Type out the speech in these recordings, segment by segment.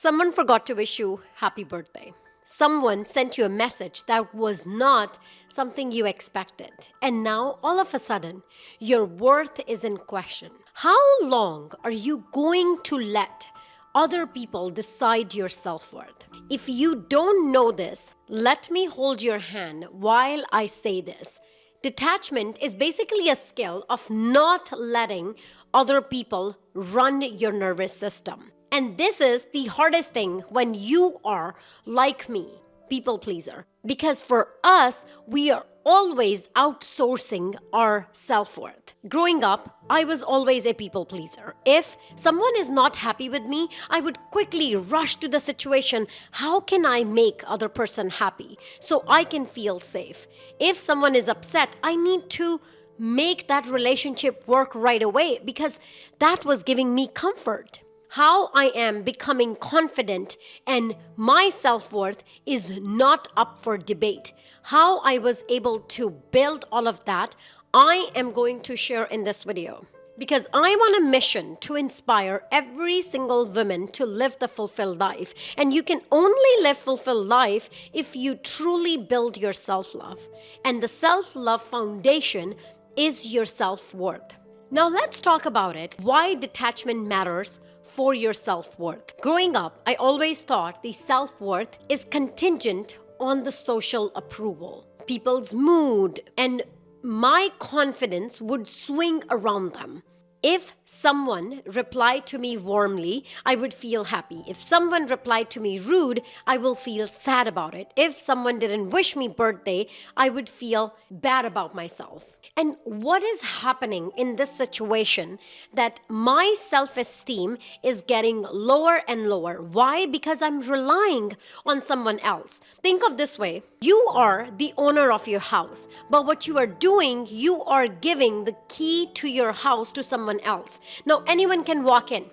Someone forgot to wish you happy birthday. Someone sent you a message that was not something you expected. And now, all of a sudden, your worth is in question. How long are you going to let other people decide your self worth? If you don't know this, let me hold your hand while I say this. Detachment is basically a skill of not letting other people run your nervous system. And this is the hardest thing when you are like me, people pleaser. Because for us, we are always outsourcing our self-worth. Growing up, I was always a people pleaser. If someone is not happy with me, I would quickly rush to the situation. How can I make other person happy so I can feel safe? If someone is upset, I need to make that relationship work right away because that was giving me comfort. How I am becoming confident and my self-worth is not up for debate. How I was able to build all of that, I am going to share in this video. Because I'm on a mission to inspire every single woman to live the fulfilled life. And you can only live fulfilled life if you truly build your self-love. And the self-love foundation is your self-worth. Now let's talk about it. Why detachment matters for your self-worth. Growing up, I always thought the self-worth is contingent on the social approval, people's mood, and my confidence would swing around them. If someone replied to me warmly, I would feel happy. If someone replied to me rude, I will feel sad about it. If someone didn't wish me birthday, I would feel bad about myself. And what is happening in this situation that my self-esteem is getting lower and lower? Why? Because I'm relying on someone else. Think of this way. You are the owner of your house, but what you are doing, you are giving the key to your house to someone else. Now, anyone can walk in.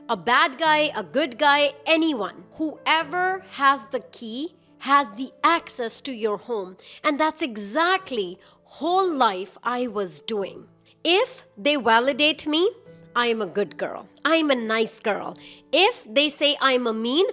A bad guy, a good guy, anyone. Whoever has the key has the access to your home. And that's exactly whole life I was doing. If they validate me, I am a good girl. I'm a nice girl. If they say I'm a mean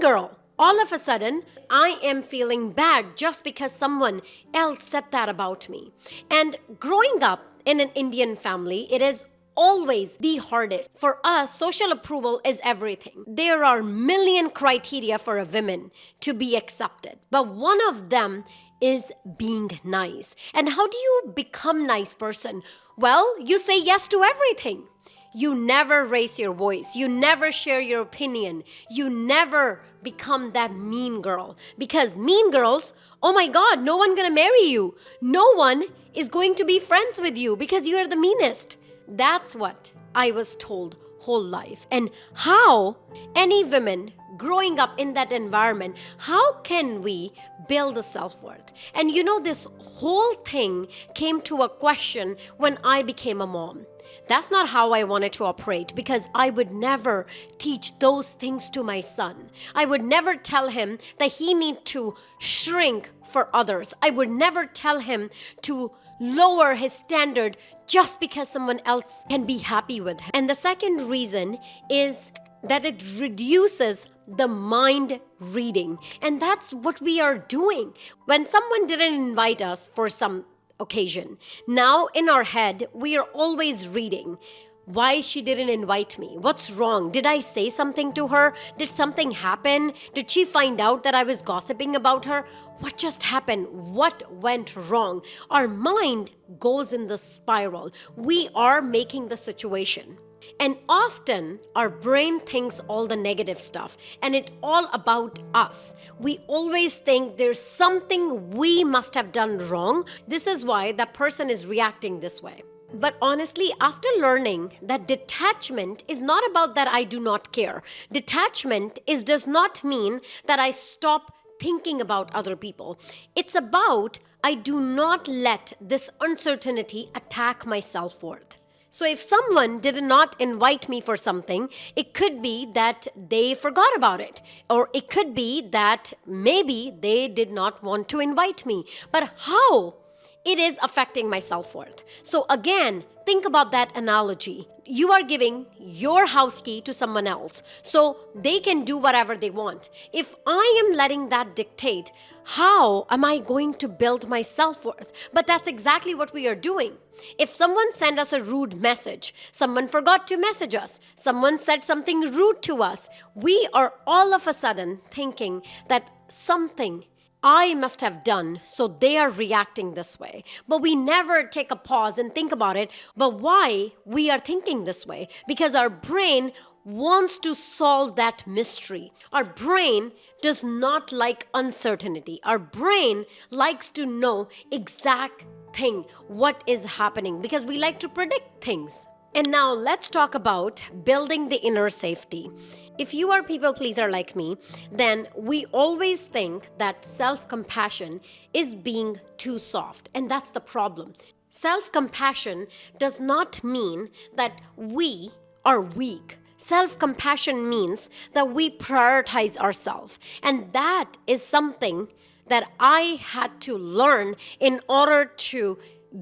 girl. All of a sudden, I am feeling bad just because someone else said that about me. And growing up in an Indian family, it is always the hardest. For us, social approval is everything. There are million criteria for a woman to be accepted, but one of them is being nice. And how do you become nice person? Well, you say yes to everything. You never raise your voice. You never share your opinion. You never become that mean girl. Because mean girls, oh my God, no one gonna marry you. No one is going to be friends with you because you are the meanest. That's what I was told whole life. And how any women growing up in that environment, how can we build a self-worth? And you know, this whole thing came to a question when I became a mom. That's not how I wanted to operate because I would never teach those things to my son. I would never tell him that he needs to shrink for others. I would never tell him to lower his standard just because someone else can be happy with him. And the second reason is that it reduces the mind reading. And that's what we are doing. When someone didn't invite us for some occasion, now in our head, we are always reading. Why she didn't invite me? What's wrong? Did I say something to her? Did something happen? Did she find out that I was gossiping about her? What just happened? What went wrong? Our mind goes in the spiral. We are making the situation. And often our brain thinks all the negative stuff and it's all about us. We always think there's something we must have done wrong. This is why that person is reacting this way. But honestly, after learning that detachment is not about that I do not care. Detachment does not mean that I stop thinking about other people. It's about I do not let this uncertainty attack my self-worth. So if someone did not invite me for something, it could be that they forgot about it. Or it could be that maybe they did not want to invite me. But how it is affecting my self-worth. So again, think about that analogy. You are giving your house key to someone else so they can do whatever they want. If I am letting that dictate, how am I going to build my self-worth? But that's exactly what we are doing. If someone sent us a rude message, someone forgot to message us, someone said something rude to us, we are all of a sudden thinking that something I must have done, so they are reacting this way. But we never take a pause and think about it. But why we are thinking this way? Because our brain wants to solve that mystery. Our brain does not like uncertainty. Our brain likes to know exact thing, what is happening, because we like to predict things. And now let's talk about building the inner safety. If you are a people pleaser like me, then we always think that self-compassion is being too soft, and that's the problem. Self-compassion does not mean that we are weak. Self-compassion means that we prioritize ourselves, and that is something that I had to learn in order to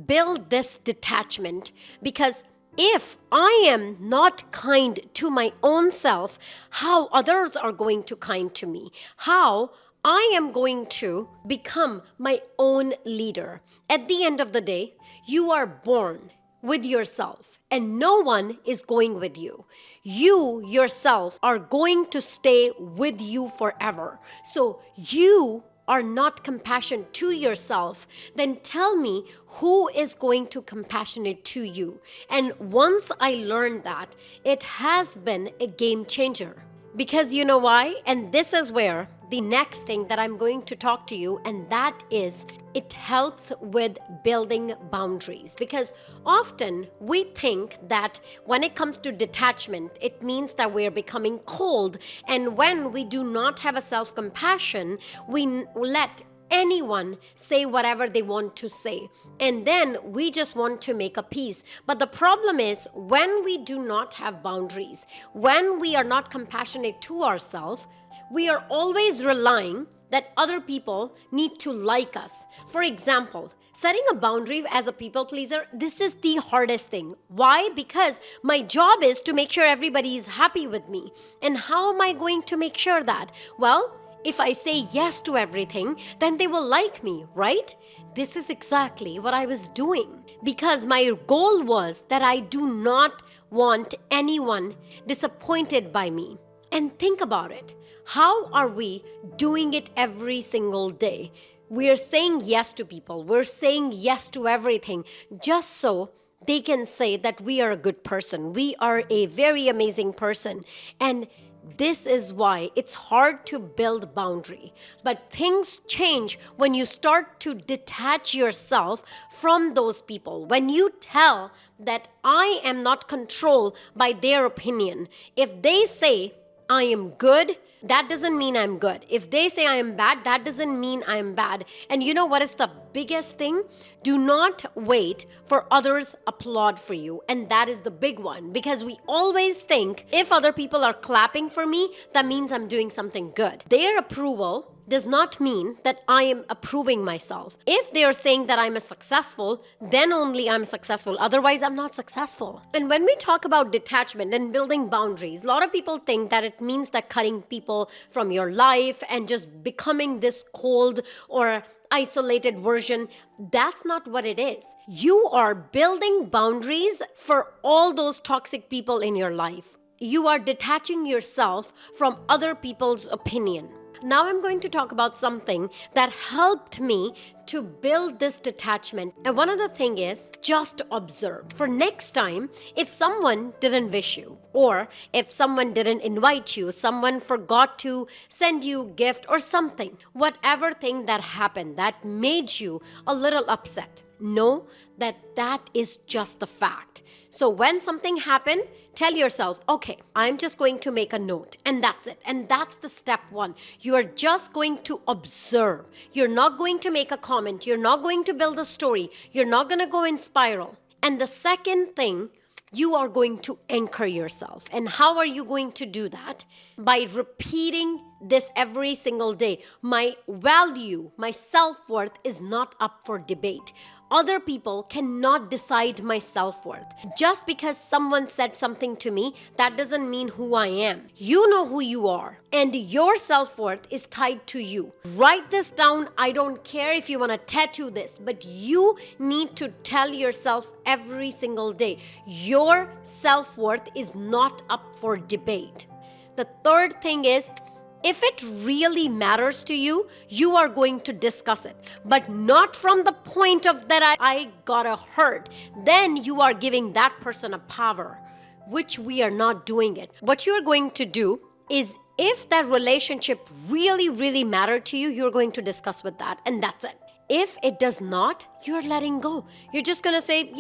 build this detachment, because if I am not kind to my own self, how others are going to kind to me? How I am going to become my own leader? At the end of the day, you are born with yourself and no one is going with you. You yourself are going to stay with you forever. So you are not compassionate to yourself, then tell me who is going to compassionate to you. And once I learned that, it has been a game changer. Because you know why? And this is where the next thing that I'm going to talk to you, and that is it helps with building boundaries. Because often we think that when it comes to detachment, it means that we're becoming cold. And when we do not have a self-compassion, we let anyone say whatever they want to say. And then we just want to make a peace. But the problem is when we do not have boundaries, when we are not compassionate to ourselves, we are always relying that other people need to like us. For example, setting a boundary as a people pleaser, this is the hardest thing. Why? Because my job is to make sure everybody is happy with me. And how am I going to make sure that? Well, if I say yes to everything, then they will like me, right? This is exactly what I was doing, because my goal was that I do not want anyone disappointed by me. And think about it. How are we doing it every single day? We're saying yes to people. We're saying yes to everything just so they can say that we are a good person. We are a very amazing person. And this is why it's hard to build boundary. But things change when you start to detach yourself from those people. When you tell that I am not controlled by their opinion. If they say I am good, that doesn't mean I'm good. If they say I am bad, that doesn't mean I am bad. And you know what is the biggest thing? Do not wait for others applaud for you. And that is the big one, because we always think if other people are clapping for me, that means I'm doing something good. Their approval does not mean that I am approving myself. If they are saying that I'm a successful, then only I'm successful. Otherwise, I'm not successful. And when we talk about detachment and building boundaries, a lot of people think that it means that cutting people from your life and just becoming this cold or isolated version. That's not what it is. You are building boundaries for all those toxic people in your life. You are detaching yourself from other people's opinion. Now I'm going to talk about something that helped me to build this detachment. And one of the thing is just observe. For next time, if someone didn't wish you, or if someone didn't invite you, someone forgot to send you a gift or something, whatever thing that happened that made you a little upset, know that that is just the fact. So when something happened, tell yourself, okay, I'm just going to make a note, and that's it. And that's the step one. You are just going to observe. You're not going to make a comment. You're not going to build a story. You're not going to go in spiral. And the second thing, you are going to anchor yourself. And how are you going to do that? By repeating this every single day. My value, my self-worth is not up for debate. Other people cannot decide my self-worth. Just because someone said something to me, that doesn't mean who I am. You know who you are, and your self-worth is tied to you. Write this down. I don't care if you want to tattoo this, but you need to tell yourself every single day, your self-worth is not up for debate. The third thing is, if it really matters to you, you are going to discuss it, but not from the point of that I gotta hurt. Then you are giving that person a power, which we are not doing it. What you are going to do is, if that relationship really, really mattered to you, you're going to discuss with that, and that's it. If it does not, you're letting go. You're just gonna say,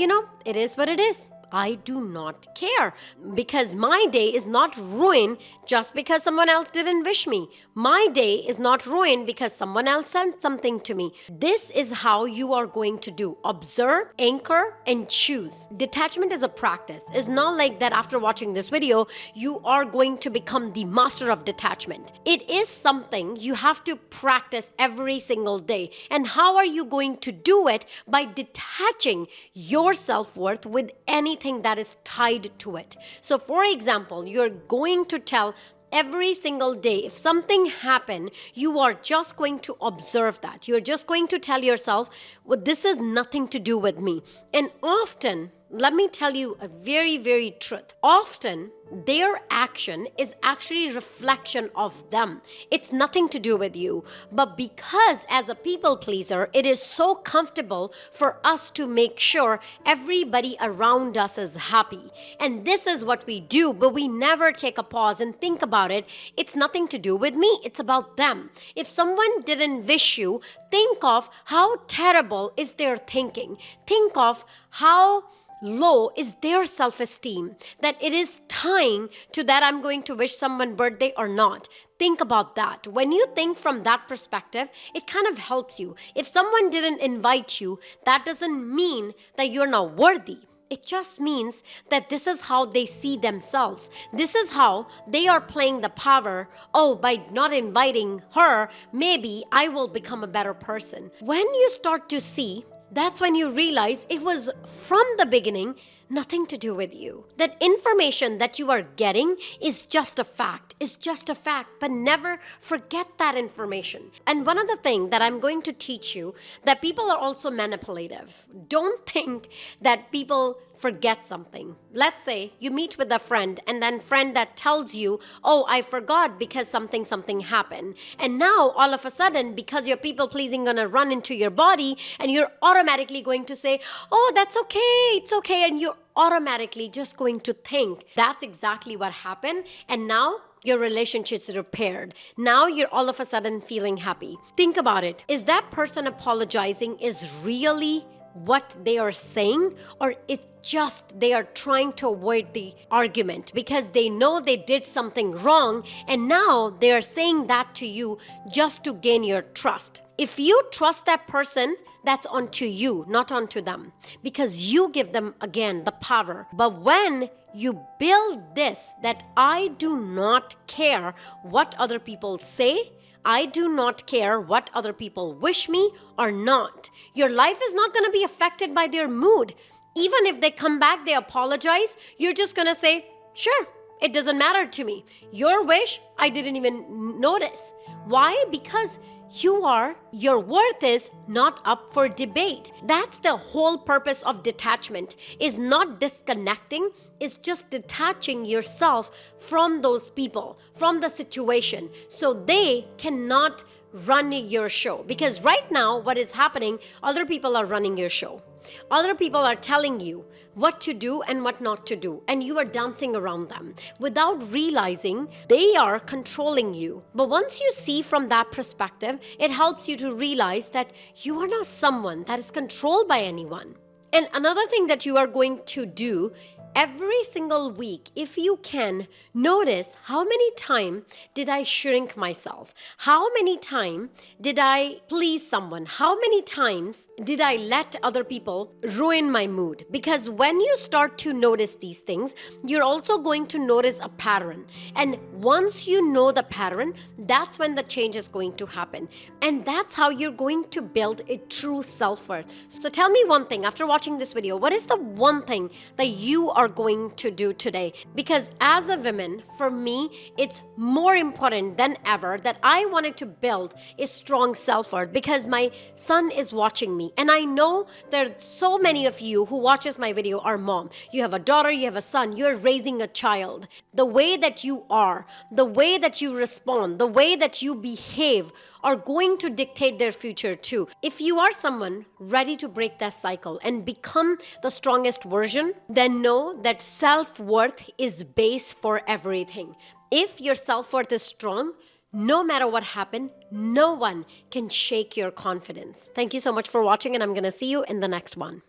it is what it is. I do not care, because my day is not ruined just because someone else didn't wish me. My day is not ruined because someone else sent something to me. This is how you are going to do. Observe, anchor, and choose. Detachment is a practice. It's not like that after watching this video, you are going to become the master of detachment. It is something you have to practice every single day. And how are you going to do it? By detaching your self-worth with anything that is tied to it. So for example, you're going to tell every single day, if something happened, you are just going to observe that. You're just going to tell yourself, well, this has nothing to do with me. And often, let me tell you a very, very truth. Often, their action is actually a reflection of them. It's nothing to do with you. But because as a people pleaser, it is so comfortable for us to make sure everybody around us is happy. And this is what we do, but we never take a pause and think about it. It's nothing to do with me. It's about them. If someone didn't wish you, think of how terrible is their thinking. Think of how low is their self-esteem, that it is tying to that I'm going to wish someone birthday or not. Think about that. When you think from that perspective, it kind of helps you. If someone didn't invite you, that doesn't mean that you're not worthy. It just means that this is how they see themselves. This is how they are playing the power. Oh, by not inviting her, maybe I will become a better person. When you start to see, that's when you realize it was from the beginning nothing to do with you. That information that you are getting is just a fact. It's just a fact, but never forget that information. And one other thing that I'm going to teach you, that people are also manipulative. Don't think that people forget something. Let's say you meet with a friend, and then friend that tells you, oh, I forgot because something happened. And now all of a sudden, because your people pleasing gonna run into your body, and you're automatically going to say, oh, that's okay, it's okay. And you're automatically just going to think that's exactly what happened. And now your relationship is repaired. Now you're all of a sudden feeling happy. Think about it. Is that person apologizing is really what they are saying, or it's just they are trying to avoid the argument because they know they did something wrong, and now they are saying that to you just to gain your trust? If you trust that person, that's onto you, not onto them, because you give them, again, the power. But when you build this, that I do not care what other people say, I do not care what other people wish me or not, your life is not going to be affected by their mood. Even if they come back, they apologize, you're just going to say, sure, it doesn't matter to me. Your wish, I didn't even notice. Why? Because your worth is not up for debate. That's the whole purpose of detachment, is not disconnecting, it's just detaching yourself from those people, from the situation, so they cannot run your show. Because right now, what is happening, other people are running your show. Other people are telling you what to do and what not to do, and you are dancing around them without realizing they are controlling you. But once you see from that perspective, it helps you to realize that you are not someone that is controlled by anyone. And another thing that you are going to do every single week, if you can, notice how many times did I shrink myself? How many times did I please someone? How many times did I let other people ruin my mood? Because when you start to notice these things, you're also going to notice a pattern. And once you know the pattern, that's when the change is going to happen. And that's how you're going to build a true self-worth. So tell me one thing after watching this video, what is the one thing that you are going to do today? Because as a woman, for me, it's more important than ever that I wanted to build a strong self-worth because my son is watching me. And I know there are so many of you who watches my video are mom. You have a daughter, you have a son, you're raising a child. The way that you are, the way that you respond, the way that you behave are going to dictate their future too. If you are someone ready to break that cycle and become the strongest version, then know that self-worth is base for everything. If your self-worth is strong, no matter what happened, no one can shake your confidence. Thank you so much for watching, and I'm going to see you in the next one.